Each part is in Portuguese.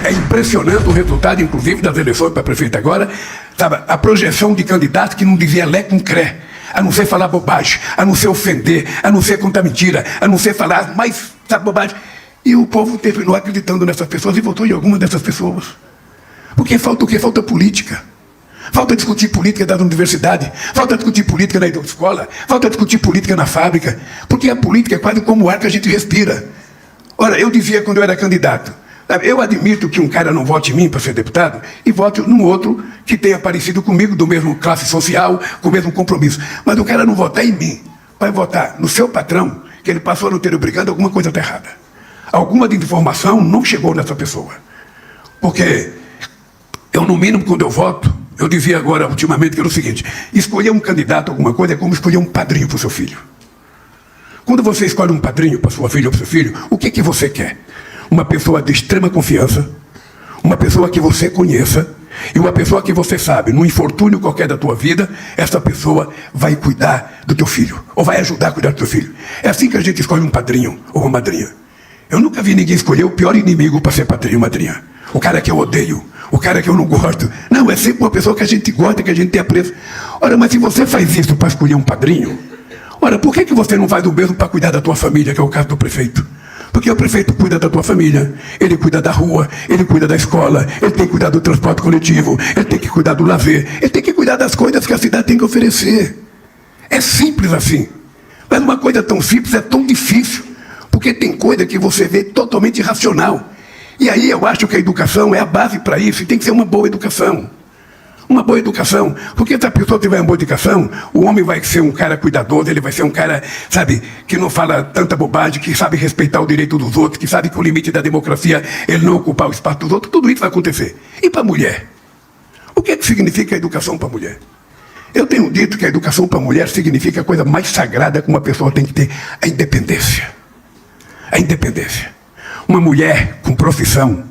É impressionante o resultado, inclusive, das eleições para prefeito agora, sabe? A projeção de candidato que não dizia lé com cré, a não ser falar bobagem, a não ser ofender, a não ser contar mentira, a não ser falar mais, sabe, bobagem. E o povo terminou acreditando nessas pessoas e votou em alguma dessas pessoas. Porque falta o quê? Falta política. Falta discutir política das universidades, falta discutir política na escola, falta discutir política na fábrica, porque a política é quase como o ar que a gente respira. Ora, eu dizia quando eu era candidato, eu admito que um cara não vote em mim para ser deputado e vote num outro que tenha parecido comigo, do mesmo classe social, com o mesmo compromisso. Mas o cara não votar em mim, vai votar no seu patrão, que ele passou a não ter obrigado, alguma coisa está errada. Alguma desinformação não chegou nessa pessoa. Porque eu, no mínimo, quando eu voto, eu dizia agora, ultimamente, que era o seguinte: escolher um candidato a alguma coisa é como escolher um padrinho para o seu filho. Quando você escolhe um padrinho para sua filha ou para o seu filho, o que você quer? Uma pessoa de extrema confiança, uma pessoa que você conheça, e uma pessoa que você sabe, num infortúnio qualquer da tua vida, essa pessoa vai cuidar do teu filho, ou vai ajudar a cuidar do teu filho. É assim que a gente escolhe um padrinho ou uma madrinha. Eu nunca vi ninguém escolher o pior inimigo para ser padrinho ou madrinha. O cara que eu odeio, o cara que eu não gosto. Não, é sempre uma pessoa que a gente gosta, que a gente tem apreço. Ora, mas se você faz isso para escolher um padrinho, ora, por que você não faz o mesmo para cuidar da tua família, que é o caso do prefeito? Porque o prefeito cuida da tua família, ele cuida da rua, ele cuida da escola, ele tem que cuidar do transporte coletivo, ele tem que cuidar do lazer, ele tem que cuidar das coisas que a cidade tem que oferecer. É simples assim. Mas uma coisa tão simples é tão difícil, porque tem coisa que você vê totalmente irracional. E aí eu acho que a educação é a base para isso, e tem que ser uma boa educação. Uma boa educação, porque se a pessoa tiver uma boa educação, o homem vai ser um cara cuidadoso, ele vai ser um cara, sabe, que não fala tanta bobagem, que sabe respeitar o direito dos outros, que sabe que o limite da democracia é ele não ocupar o espaço dos outros. Tudo isso vai acontecer. E para a mulher? O que significa a educação para a mulher? Eu tenho dito que a educação para a mulher significa a coisa mais sagrada que uma pessoa tem que ter: a independência. A independência. Uma mulher com profissão,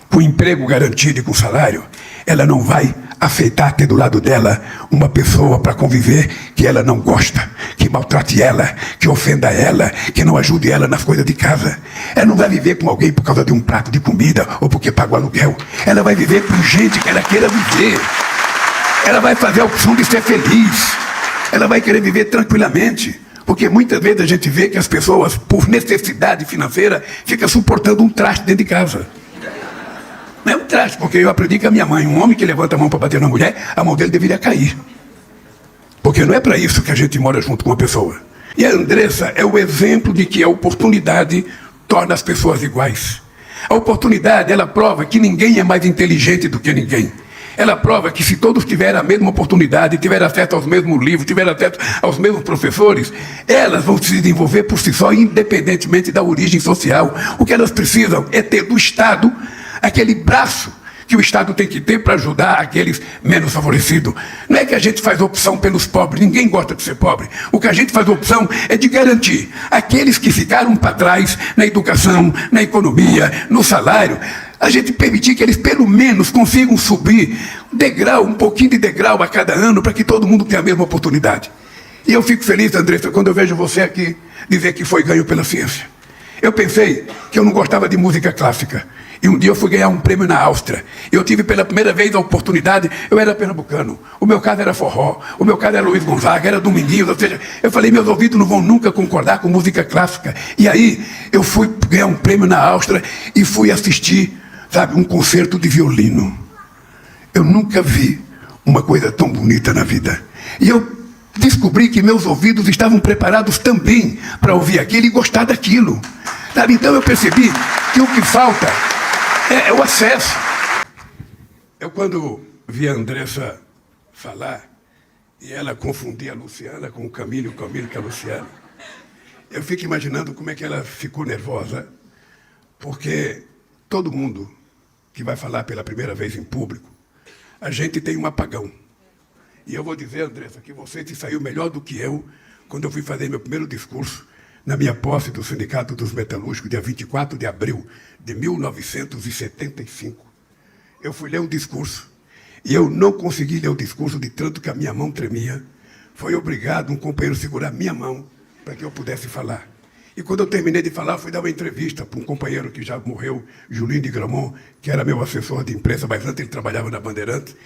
com emprego garantido e com salário, ela não vai aceitar ter do lado dela uma pessoa para conviver que ela não gosta, que maltrate ela, que ofenda ela, que não ajude ela nas coisas de casa. Ela não vai viver com alguém por causa de um prato de comida ou porque paga o aluguel. Ela vai viver com gente que ela queira viver. Ela vai fazer a opção de ser feliz. Ela vai querer viver tranquilamente. Porque muitas vezes a gente vê que as pessoas, por necessidade financeira, ficam suportando um traste dentro de casa. Não é um traste, porque eu aprendi com a minha mãe: um homem que levanta a mão para bater na mulher, a mão dele deveria cair. Porque não é para isso que a gente mora junto com uma pessoa. E a Andressa é o exemplo de que a oportunidade torna as pessoas iguais. A oportunidade, ela prova que ninguém é mais inteligente do que ninguém. Ela prova que se todos tiverem a mesma oportunidade, tiverem acesso aos mesmos livros, tiverem acesso aos mesmos professores, elas vão se desenvolver por si só, independentemente da origem social. O que elas precisam é ter do Estado aquele braço que o Estado tem que ter para ajudar aqueles menos favorecidos. Não é que a gente faz opção pelos pobres, ninguém gosta de ser pobre. O que a gente faz opção é de garantir aqueles que ficaram para trás na educação, na economia, no salário, a gente permitir que eles pelo menos consigam subir um degrau, um pouquinho de degrau a cada ano, para que todo mundo tenha a mesma oportunidade. E eu fico feliz, Andressa, quando eu vejo você aqui dizer que foi ganho pela ciência. Eu pensei que eu não gostava de música clássica. E um dia eu fui ganhar um prêmio na Áustria. Eu tive pela primeira vez a oportunidade, eu era pernambucano, o meu caso era forró, o meu caso era Luiz Gonzaga, era Dominguinhos, ou seja, eu falei, meus ouvidos não vão nunca concordar com música clássica. E aí eu fui ganhar um prêmio na Áustria e fui assistir, sabe, um concerto de violino. Eu nunca vi uma coisa tão bonita na vida. E eu descobri que meus ouvidos estavam preparados também para ouvir aquilo e gostar daquilo. Sabe? Então eu percebi que o que falta é o acesso. Eu, quando vi a Andressa falar, e ela confundia a Luciana com o Camilo com a Luciana, eu fico imaginando como é que ela ficou nervosa, porque todo mundo que vai falar pela primeira vez em público, a gente tem um apagão. E eu vou dizer, Andressa, que você se saiu melhor do que eu quando eu fui fazer meu primeiro discurso na minha posse do Sindicato dos Metalúrgicos, dia 24 de abril de 1975. Eu fui ler um discurso e eu não consegui ler o discurso de tanto que a minha mão tremia. Foi obrigado um companheiro segurar minha mão para que eu pudesse falar. E quando eu terminei de falar, fui dar uma entrevista para um companheiro que já morreu, Julinho de Gramont, que era meu assessor de imprensa, mas antes ele trabalhava na Bandeirantes.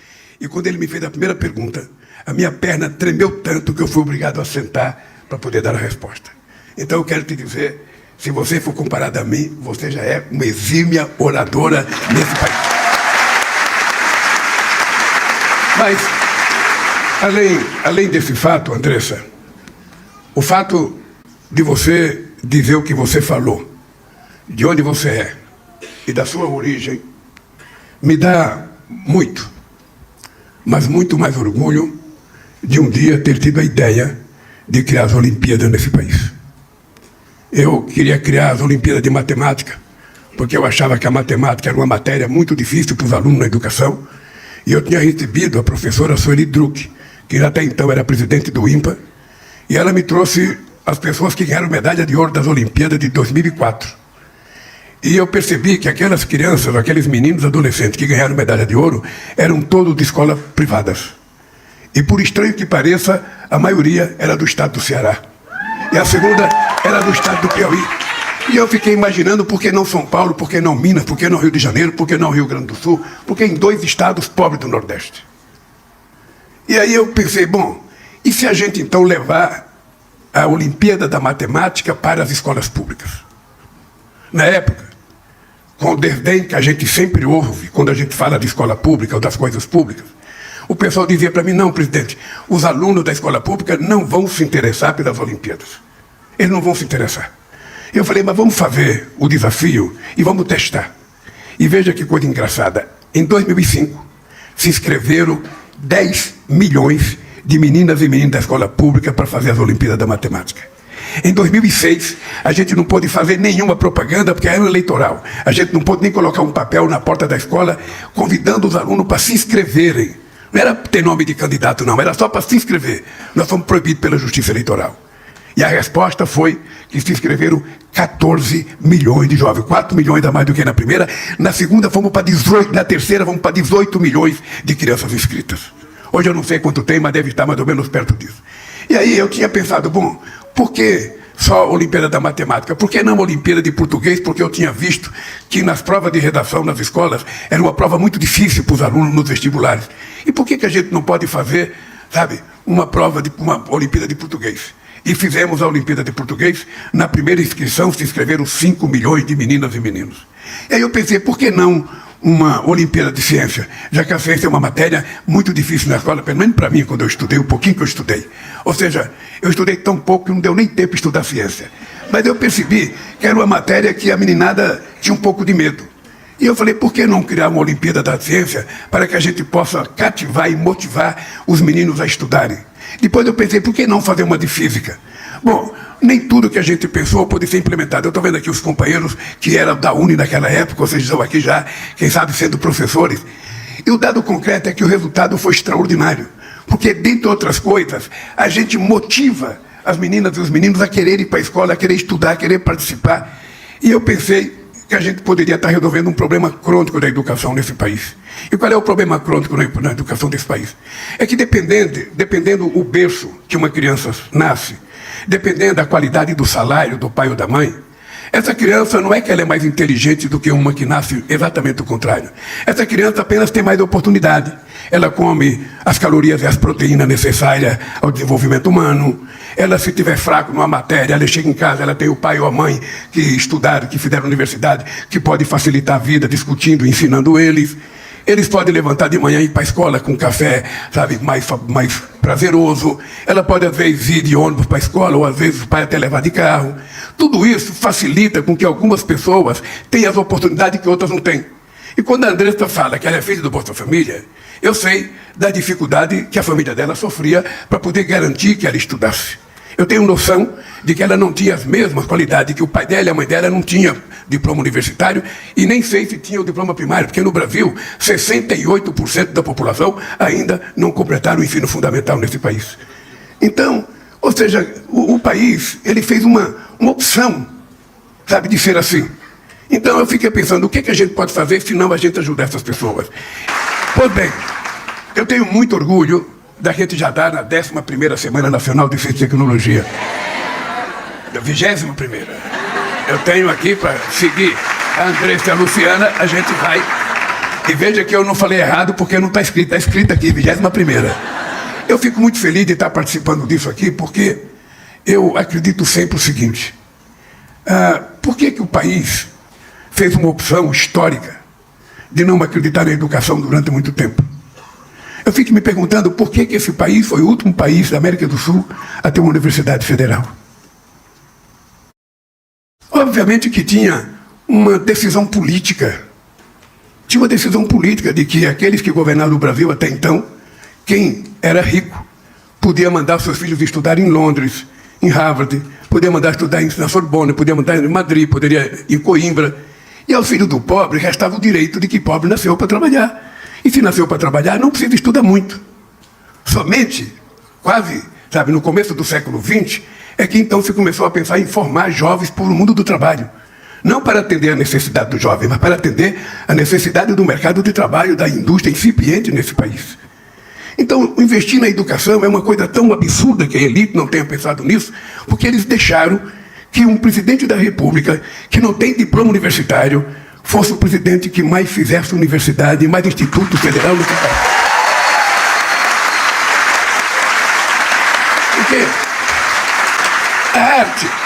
E quando ele me fez a primeira pergunta, a minha perna tremeu tanto que eu fui obrigado a sentar para poder dar a resposta. Então eu quero te dizer, se você for comparado a mim, você já é uma exímia oradora nesse país. Mas, além desse fato, Andressa, o fato de você dizer o que você falou, de onde você é e da sua origem, me dá muito, mas muito mais orgulho de um dia ter tido a ideia de criar as Olimpíadas nesse país. Eu queria criar as Olimpíadas de Matemática, porque eu achava que a matemática era uma matéria muito difícil para os alunos na educação, e eu tinha recebido a professora Sueli Druck, que até então era presidente do INPA, e ela me trouxe as pessoas que ganharam medalha de ouro das Olimpíadas de 2004. E eu percebi que aquelas crianças, aqueles meninos adolescentes que ganharam medalha de ouro, eram todos de escolas privadas. E por estranho que pareça, a maioria era do estado do Ceará. E a segunda era do estado do Piauí. E eu fiquei imaginando por que não São Paulo, por que não Minas, por que não Rio de Janeiro, por que não Rio Grande do Sul, por que em 2 estados pobres do Nordeste. E aí eu pensei, bom, e se a gente então levar a Olimpíada da Matemática para as escolas públicas? Na época, com o desdém que a gente sempre ouve quando a gente fala de escola pública ou das coisas públicas, o pessoal dizia para mim, não, presidente, os alunos da escola pública não vão se interessar pelas Olimpíadas. Eles não vão se interessar. Eu falei, mas vamos fazer o desafio e vamos testar. E veja que coisa engraçada. Em 2005, se inscreveram 10 milhões de meninas e meninos da escola pública para fazer as Olimpíadas da Matemática. Em 2006, a gente não pôde fazer nenhuma propaganda porque era eleitoral. A gente não pôde nem colocar um papel na porta da escola convidando os alunos para se inscreverem. Não era ter nome de candidato, não. Era só para se inscrever. Nós fomos proibidos pela Justiça Eleitoral. E a resposta foi que se inscreveram 14 milhões de jovens. 4 milhões a mais do que na primeira. Na segunda, fomos para 18. Na terceira, vamos para 18 milhões de crianças inscritas. Hoje eu não sei quanto tem, mas deve estar mais ou menos perto disso. E aí eu tinha pensado, bom, por que só a Olimpíada da Matemática? Por que não a Olimpíada de Português? Porque eu tinha visto que nas provas de redação nas escolas era uma prova muito difícil para os alunos nos vestibulares. E por que a gente não pode fazer, sabe, uma Olimpíada de Português? E fizemos a Olimpíada de Português. Na primeira inscrição se inscreveram 5 milhões de meninas e meninos. E aí eu pensei, por que não uma Olimpíada de Ciência? Já que a ciência é uma matéria muito difícil na escola, pelo menos para mim, quando eu estudei, o pouquinho que eu estudei. Ou seja, eu estudei tão pouco que não deu nem tempo de estudar ciência. Mas eu percebi que era uma matéria que a meninada tinha um pouco de medo. E eu falei, por que não criar uma Olimpíada da Ciência para que a gente possa cativar e motivar os meninos a estudarem? Depois eu pensei, por que não fazer uma de física? Bom, nem tudo que a gente pensou pode ser implementado. Eu estou vendo aqui os companheiros que eram da Uni naquela época, vocês estão aqui já, quem sabe, sendo professores. E o dado concreto é que o resultado foi extraordinário. Porque, dentre outras coisas, a gente motiva as meninas e os meninos a querer ir para a escola, a querer estudar, a querer participar. E eu pensei que a gente poderia estar resolvendo um problema crônico da educação nesse país. E qual é o problema crônico na educação desse país? É que dependendo o berço que uma criança nasce, dependendo da qualidade do salário do pai ou da mãe, essa criança não é que ela é mais inteligente do que uma que nasce exatamente o contrário. Essa criança apenas tem mais oportunidade. Ela come as calorias e as proteínas necessárias ao desenvolvimento humano. Ela, se tiver fraco numa matéria, ela chega em casa, ela tem o pai ou a mãe que estudaram, que fizeram universidade, que pode facilitar a vida discutindo, ensinando eles. Eles podem levantar de manhã e ir para a escola com café, sabe, mais prazeroso. Ela pode, às vezes, ir de ônibus para a escola, ou às vezes o pai até levar de carro. Tudo isso facilita com que algumas pessoas tenham as oportunidades que outras não têm. E quando a Andressa fala que ela é filha do Bolsa Família, eu sei da dificuldade que a família dela sofria para poder garantir que ela estudasse. Eu tenho noção de que ela não tinha as mesmas qualidades, que o pai dela e a mãe dela não tinham diploma universitário e nem sei se tinha o diploma primário, porque no Brasil 68% da população ainda não completaram o ensino fundamental nesse país. Então, ou seja, o país, ele fez uma opção, sabe, de ser assim. Então eu fiquei pensando, o que a gente pode fazer se não a gente ajudar essas pessoas? Pois bem, eu tenho muito orgulho da gente já dar na 11ª Semana Nacional de Ciência e Tecnologia. Da 21ª. Eu tenho aqui para seguir a Andressa e a Luciana, a gente vai. E veja que eu não falei errado porque não está escrito aqui, 21ª. Eu fico muito feliz de estar participando disso aqui, porque eu acredito sempre o seguinte. Por que o país fez uma opção histórica de não acreditar na educação durante muito tempo? Eu fico me perguntando por que esse país foi o último país da América do Sul a ter uma universidade federal. Obviamente que tinha uma decisão política. Tinha uma decisão política de que aqueles que governaram o Brasil até então, quem era rico, podia mandar seus filhos estudar em Londres, em Harvard, podia mandar estudar na Sorbonne, podia mandar em Madrid, poderia ir em Coimbra. E ao filho do pobre restava o direito de que pobre nasceu para trabalhar. E se nasceu para trabalhar, não precisa estudar muito. Somente, quase, no começo do século XX, é que então se começou a pensar em formar jovens para o mundo do trabalho. Não para atender a necessidade do jovem, mas para atender a necessidade do mercado de trabalho, da indústria incipiente nesse país. Então, investir na educação é uma coisa tão absurda que a elite não tenha pensado nisso, porque eles deixaram que um presidente da República, que não tem diploma universitário, fosse o presidente que mais fizesse universidade e mais instituto federal no país. Porque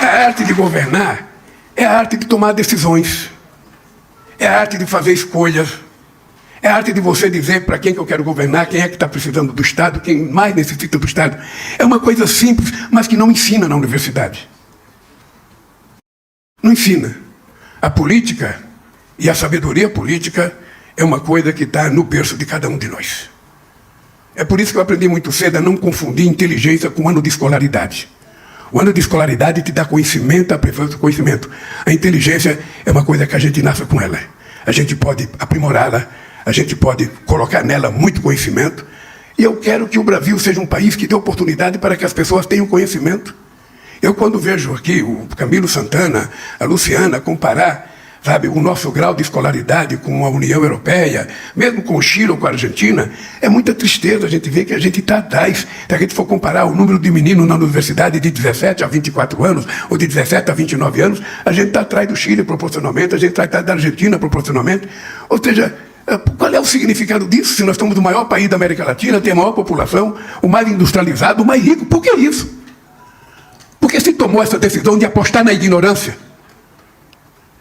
a arte de governar é a arte de tomar decisões, é a arte de fazer escolhas, é a arte de você dizer para quem que eu quero governar, quem é que está precisando do Estado, quem mais necessita do Estado. É uma coisa simples, mas que não ensina na universidade. Não ensina. A política e a sabedoria política é uma coisa que está no berço de cada um de nós. É por isso que eu aprendi muito cedo a não confundir inteligência com ano de escolaridade. O ano de escolaridade te dá conhecimento, a preferência do conhecimento. A inteligência é uma coisa que a gente nasce com ela. A gente pode aprimorá-la, a gente pode colocar nela muito conhecimento. E eu quero que o Brasil seja um país que dê oportunidade para que as pessoas tenham conhecimento. Eu, quando vejo aqui o Camilo Santana, a Luciana, comparar, o nosso grau de escolaridade com a União Europeia, mesmo com o Chile ou com a Argentina, é muita tristeza a gente ver que a gente está atrás. Se a gente for comparar o número de meninos na universidade de 17 a 24 anos, ou de 17 a 29 anos, a gente está atrás do Chile proporcionalmente, a gente está atrás da Argentina proporcionalmente. Ou seja, qual é o significado disso? Se nós somos o maior país da América Latina, tem a maior população, o mais industrializado, o mais rico, por que isso? Porque se tomou essa decisão de apostar na ignorância.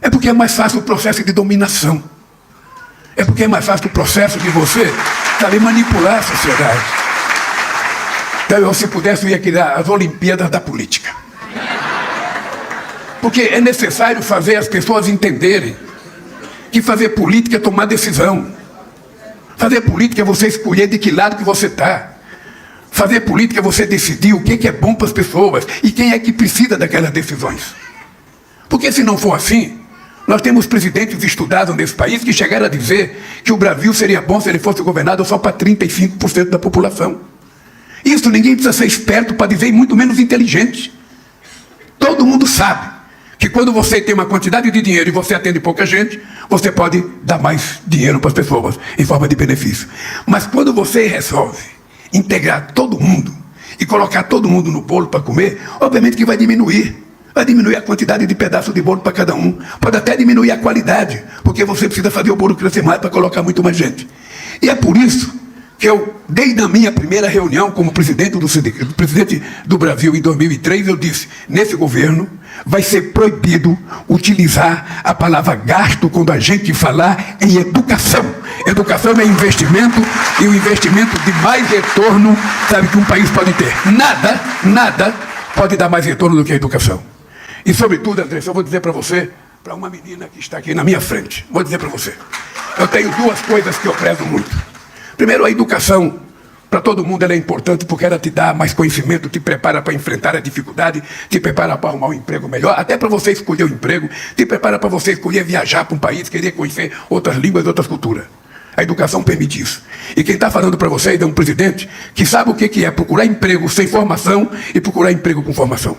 É porque é mais fácil o processo de dominação. É porque é mais fácil o processo de você manipular a sociedade. Então, se pudesse, eu ia criar as Olimpíadas da Política. Porque é necessário fazer as pessoas entenderem que fazer política é tomar decisão. Fazer política é você escolher de que lado que você está. Fazer política é você decidir o que é bom para as pessoas e quem é que precisa daquelas decisões. Porque se não for assim, nós temos presidentes estudados nesse país que chegaram a dizer que o Brasil seria bom se ele fosse governado só para 35% da população. Isso ninguém precisa ser esperto para dizer, e muito menos inteligente. Todo mundo sabe que quando você tem uma quantidade de dinheiro e você atende pouca gente, você pode dar mais dinheiro para as pessoas, em forma de benefício. Mas quando você resolve integrar todo mundo e colocar todo mundo no bolo para comer, obviamente que vai diminuir. Vai diminuir a quantidade de pedaços de bolo para cada um. Pode até diminuir a qualidade, porque você precisa fazer o bolo crescer mais para colocar muito mais gente. E é por isso que eu, desde a minha primeira reunião como presidente do Brasil em 2003, eu disse, nesse governo vai ser proibido utilizar a palavra gasto quando a gente falar em educação. Educação é investimento, e o investimento de mais retorno, que um país pode ter. Nada pode dar mais retorno do que a educação. E, sobretudo, André, eu vou dizer para você, para uma menina que está aqui na minha frente, vou dizer para você, eu tenho duas coisas que eu prezo muito. Primeiro, a educação, para todo mundo, ela é importante porque ela te dá mais conhecimento, te prepara para enfrentar a dificuldade, te prepara para arrumar um emprego melhor, até para você escolher o emprego, te prepara para você escolher viajar para um país, querer conhecer outras línguas, outras culturas. A educação permite isso. E quem está falando para vocês é um presidente que sabe o que é procurar emprego sem formação e procurar emprego com formação.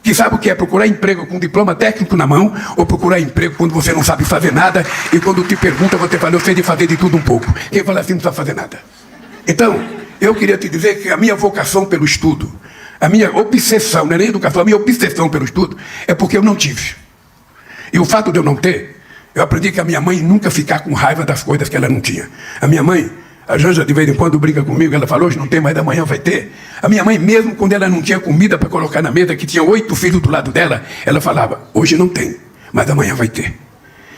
Que sabe o que é procurar emprego com diploma técnico na mão ou procurar emprego quando você não sabe fazer nada e quando te pergunta você fala, eu sei de fazer de tudo um pouco. Quem fala assim não sabe fazer nada. Então, eu queria te dizer que a minha vocação pelo estudo, A minha obsessão, não é nem educação, a minha obsessão pelo estudo é porque eu não tive. E o fato de eu não ter, eu aprendi que a minha mãe nunca ficar com raiva das coisas que ela não tinha. A minha mãe, a Janja de vez em quando briga comigo, ela fala, hoje não tem, mas amanhã vai ter. A minha mãe, mesmo quando ela não tinha comida para colocar na mesa, que tinha 8 filhos do lado dela, ela falava, hoje não tem, mas amanhã vai ter.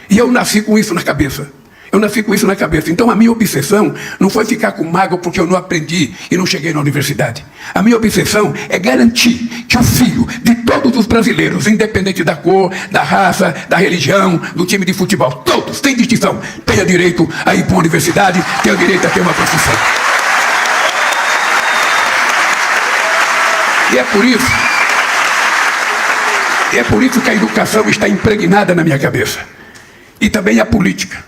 E eu nasci com isso na cabeça. Eu nasci com isso na cabeça. Então a minha obsessão não foi ficar com mágoa porque eu não aprendi e não cheguei na universidade. A minha obsessão é garantir que o filho de todos os brasileiros, independente da cor, da raça, da religião, do time de futebol, todos, sem distinção, tenha direito a ir para uma universidade, tenha direito a ter uma profissão. E é por isso que a educação está impregnada na minha cabeça. E também a política.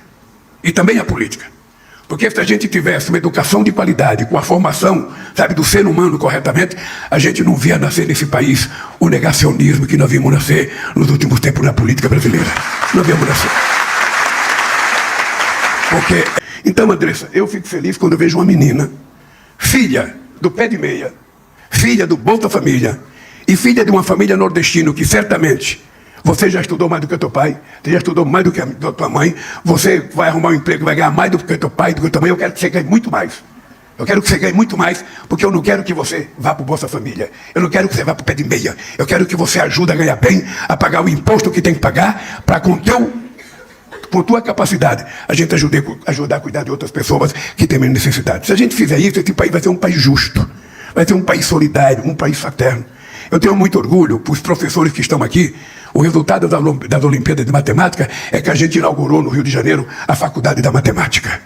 Porque se a gente tivesse uma educação de qualidade, com a formação, sabe, do ser humano corretamente, a gente não via nascer nesse país o negacionismo que nós vimos nascer nos últimos tempos na política brasileira. Nós vimos nascer. Então, Andressa, eu fico feliz quando eu vejo uma menina, filha do pé de meia, filha do Bolsa Família, e filha de uma família nordestina que certamente você já estudou mais do que o teu pai, você já estudou mais do que a tua mãe, você vai arrumar um emprego, vai ganhar mais do que o teu pai, do que a tua mãe, eu quero que você ganhe muito mais. Eu quero que você ganhe muito mais, porque eu não quero que você vá para o Bolsa Família. Eu não quero que você vá para o pé de meia. Eu quero que você ajude a ganhar bem, a pagar o imposto que tem que pagar, para com tua capacidade, a gente ajudar a cuidar de outras pessoas que têm menos necessidade. Se a gente fizer isso, esse país vai ser um país justo, vai ser um país solidário, um país fraterno. Eu tenho muito orgulho para os professores que estão aqui. O resultado das Olimpíadas de Matemática é que a gente inaugurou no Rio de Janeiro a Faculdade da Matemática.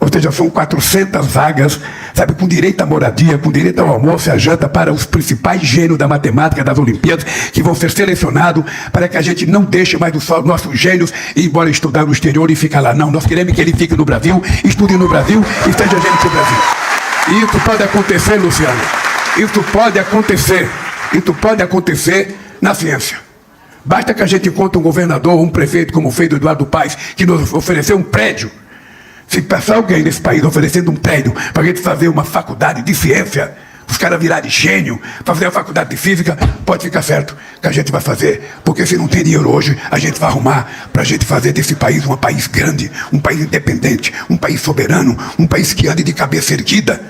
Ou seja, são 400 vagas, sabe, com direito à moradia, com direito ao almoço e à janta para os principais gênios da matemática das Olimpíadas, que vão ser selecionados para que a gente não deixe mais os nossos gênios ir embora estudar no exterior e ficar lá. Não, nós queremos que ele fique no Brasil, estude no Brasil e seja gênio do Brasil. E isso pode acontecer, Luciano. Isso pode acontecer na ciência. Basta que a gente encontre um governador, um prefeito, como fez o Eduardo Paes, que nos ofereceu um prédio. Se passar alguém nesse país oferecendo um prédio para a gente fazer uma faculdade de ciência, os caras virarem gênio, fazer a faculdade de física, pode ficar certo que a gente vai fazer. Porque se não tem dinheiro hoje, a gente vai arrumar para a gente fazer desse país um país grande, um país independente, um país soberano, um país que ande de cabeça erguida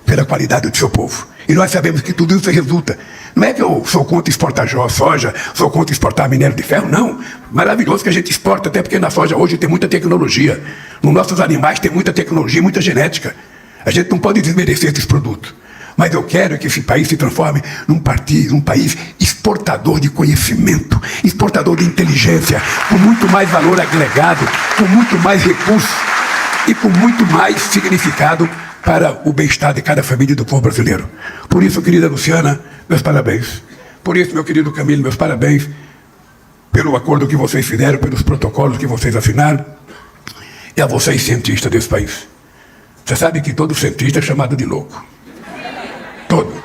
pela qualidade do seu povo. E nós sabemos que tudo isso resulta. Não é que eu sou contra exportar soja, sou contra exportar minério de ferro, não. Maravilhoso que a gente exporta, até porque na soja hoje tem muita tecnologia. Nos nossos animais tem muita tecnologia, muita genética. A gente não pode desmerecer esses produtos. Mas eu quero que esse país se transforme num país exportador de conhecimento, exportador de inteligência, com muito mais valor agregado, com muito mais recursos e com muito mais significado para o bem-estar de cada família do povo brasileiro. Por isso, querida Luciana, meus parabéns. Por isso, meu querido Camilo, meus parabéns pelo acordo que vocês fizeram, pelos protocolos que vocês assinaram, e a vocês, cientistas desse país. Você sabe que todo cientista é chamado de louco.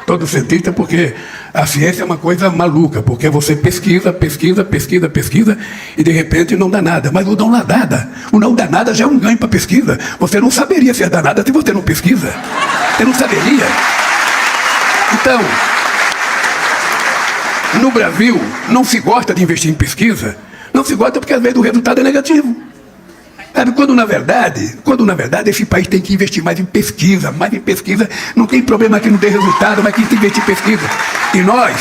Todo cientista, porque a ciência é uma coisa maluca, porque você pesquisa, e de repente não dá nada. Mas o não dá nada já é um ganho para a pesquisa. Você não saberia se ia dar nada se você não pesquisa. Você não saberia. Então, no Brasil, não se gosta de investir em pesquisa, não se gosta porque às vezes o resultado é negativo. Sabe, quando na verdade esse país tem que investir mais em pesquisa, não tem problema que não dê resultado, mas que tem que investir em pesquisa. E nós,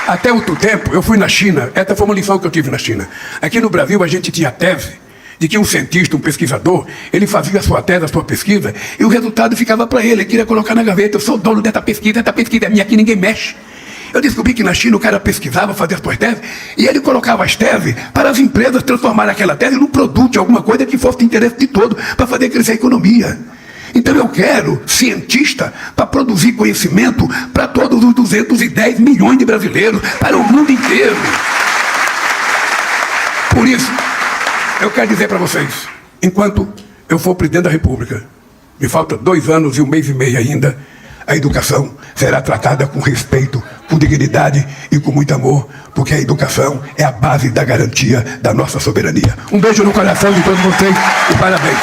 até outro tempo, eu fui na China, essa foi uma lição que eu tive na China. Aqui no Brasil a gente tinha a tese de que um cientista, um pesquisador, ele fazia a sua tese, a sua pesquisa, e o resultado ficava para ele queria colocar na gaveta, eu sou dono dessa pesquisa é minha, aqui ninguém mexe. Eu descobri que na China o cara pesquisava, fazia as suas teses, e ele colocava as teses para as empresas transformarem aquela tese num produto, alguma coisa que fosse de interesse de todo, para fazer crescer a economia. Então eu quero cientista para produzir conhecimento para todos os 210 milhões de brasileiros, para o mundo inteiro. Por isso, eu quero dizer para vocês, enquanto eu for presidente da República, me falta 2 anos e 1 mês e meio ainda, a educação será tratada com respeito, com dignidade e com muito amor, porque a educação é a base da garantia da nossa soberania. Um beijo no coração de todos vocês e parabéns.